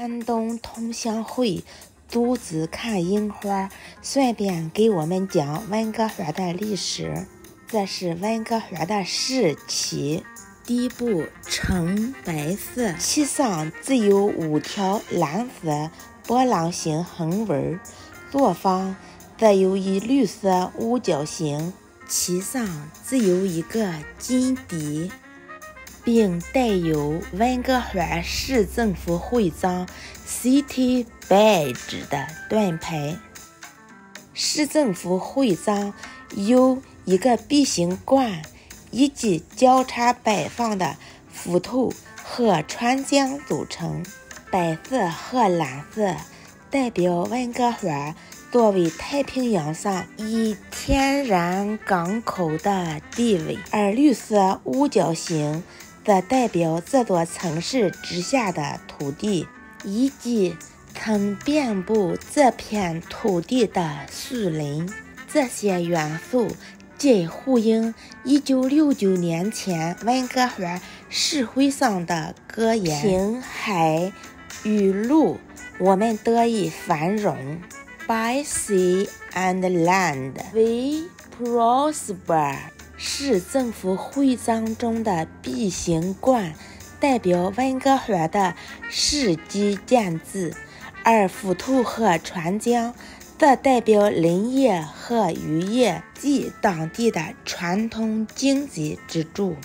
寒冬同乡会组织看樱花，顺便给我们讲温哥华的历史。这是温哥华的市旗，底部呈白色，其上只有5条蓝色波浪形横纹，左方则有一绿色五角形，其上只有一个金底，并带有温哥华市政府徽章 City Badge 的盾牌。市政府徽章由一个 B 型冠以及交叉摆放的斧头和船桨组成，白色和蓝色代表温哥华作为太平洋上一天然港口的地位，而绿色五角形则代表这座城市之下的土地，以及曾遍布这片土地的树林。这些元素皆呼应1969年前温哥华市会上的格言：凭海与陆，我们得以繁荣。By sea and land, we prosper。市政府徽章中的 B 型冠代表温哥华的市级建制，而斧头和船桨则代表林业和渔业及当地的传统经济支柱。